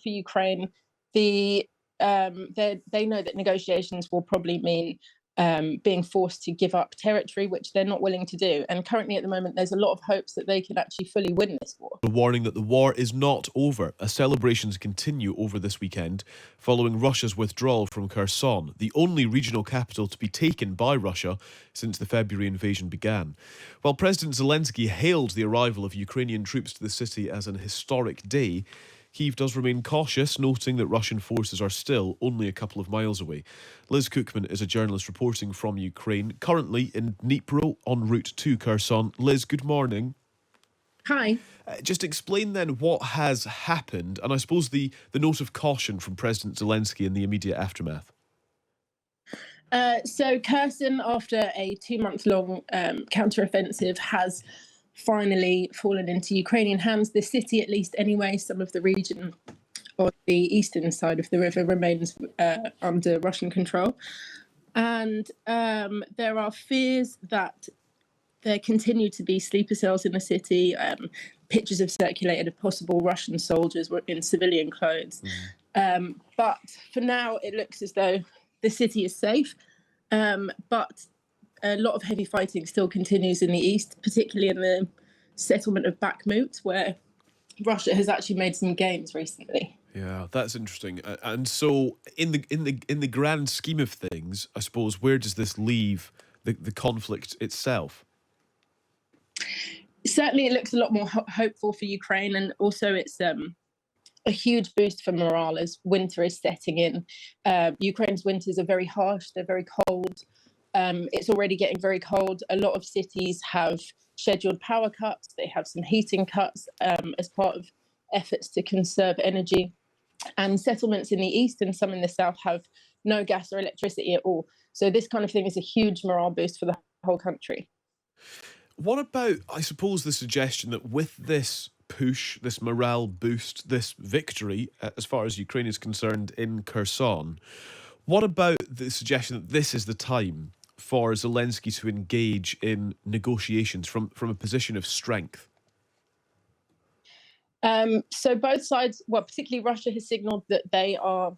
for Ukraine, they know that negotiations will probably mean being forced to give up territory, which they're not willing to do. And currently, at the moment, there's a lot of hopes that they can actually fully win this war. A warning that the war is not over as celebrations continue over this weekend following Russia's withdrawal from Kherson, the only regional capital to be taken by Russia since the February invasion began. While President Zelensky hailed the arrival of Ukrainian troops to the city as an historic day, Kyiv does remain cautious, noting that Russian forces are still only a couple of miles away. Liz Cookman is a journalist reporting from Ukraine, currently in Dnipro en route to Kherson. Liz, good morning. Hi. Just explain then what has happened, and I suppose the note of caution from President Zelensky in the immediate aftermath. So Kherson, after a 2-month-long counteroffensive, has finally fallen into Ukrainian hands. The city, at least anyway, some of the region on the eastern side of the river remains under Russian control. And there are fears that there continue to be sleeper cells in the city. Pictures have circulated of possible Russian soldiers in civilian clothes. But for now, it looks as though the city is safe. But a lot of heavy fighting still continues in the east, particularly in the settlement of Bakhmut, where Russia has actually made some gains recently. Yeah, that's interesting. And so, in the grand scheme of things, I suppose, where does this leave the conflict itself? Certainly, it looks a lot more hopeful for Ukraine, and also it's a huge boost for morale as winter is setting in. Ukraine's winters are very harsh; they're very cold. It's already getting very cold. A lot of cities have scheduled power cuts. They have some heating cuts as part of efforts to conserve energy. And settlements in the east and some in the south have no gas or electricity at all. So this kind of thing is a huge morale boost for the whole country. What about, I suppose, the suggestion that with this push, this morale boost, this victory, as far as Ukraine is concerned, in Kherson, what about the suggestion that this is the time for Zelensky to engage in negotiations from a position of strength? So both sides, well, particularly Russia, has signalled that they are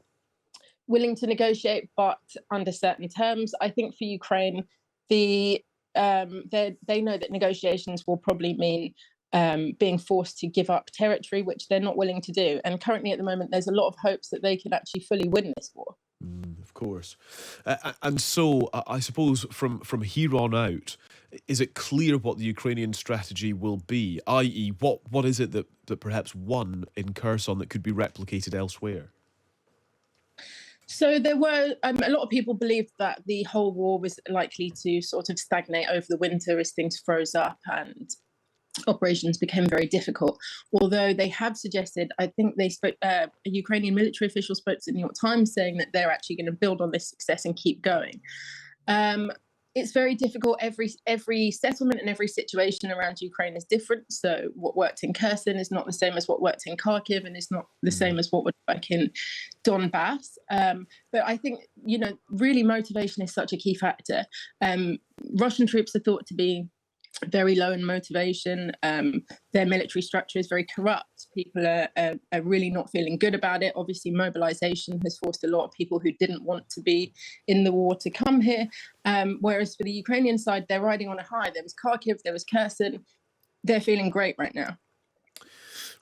willing to negotiate, but under certain terms. I think for Ukraine, they know that negotiations will probably mean being forced to give up territory, which they're not willing to do. And currently, at the moment, there's a lot of hopes that they can actually fully win this war. Of course. And so, I suppose from here on out, is it clear what the Ukrainian strategy will be? I.e., what is it that perhaps won in Kherson that could be replicated elsewhere? So there were a lot of people believed that the whole war was likely to sort of stagnate over the winter as things froze up and operations became very difficult. Although they have suggested, I think they spoke, a Ukrainian military official spoke to the New York Times saying that they're actually going to build on this success and keep going. It's very difficult. Every settlement and every situation around Ukraine is different. So what worked in Kherson is not the same as what worked in Kharkiv, and is not the same as what would work in Donbass. But I think, really motivation is such a key factor. Russian troops are thought to be very low in motivation. Their military structure is very corrupt. People are really not feeling good about it. Obviously, mobilization has forced a lot of people who didn't want to be in the war to come here. Whereas for the Ukrainian side, they're riding on a high. There was Kharkiv, there was Kherson. They're feeling great right now.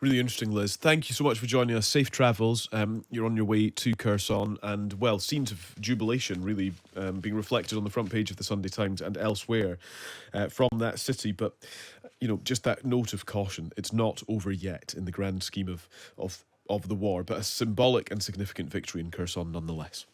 Really interesting, Liz. Thank you so much for joining us. Safe travels. You're on your way to Kherson, and, well, scenes of jubilation really being reflected on the front page of the Sunday Times and elsewhere from that city. But, just that note of caution. It's not over yet in the grand scheme of the war, but a symbolic and significant victory in Kherson nonetheless.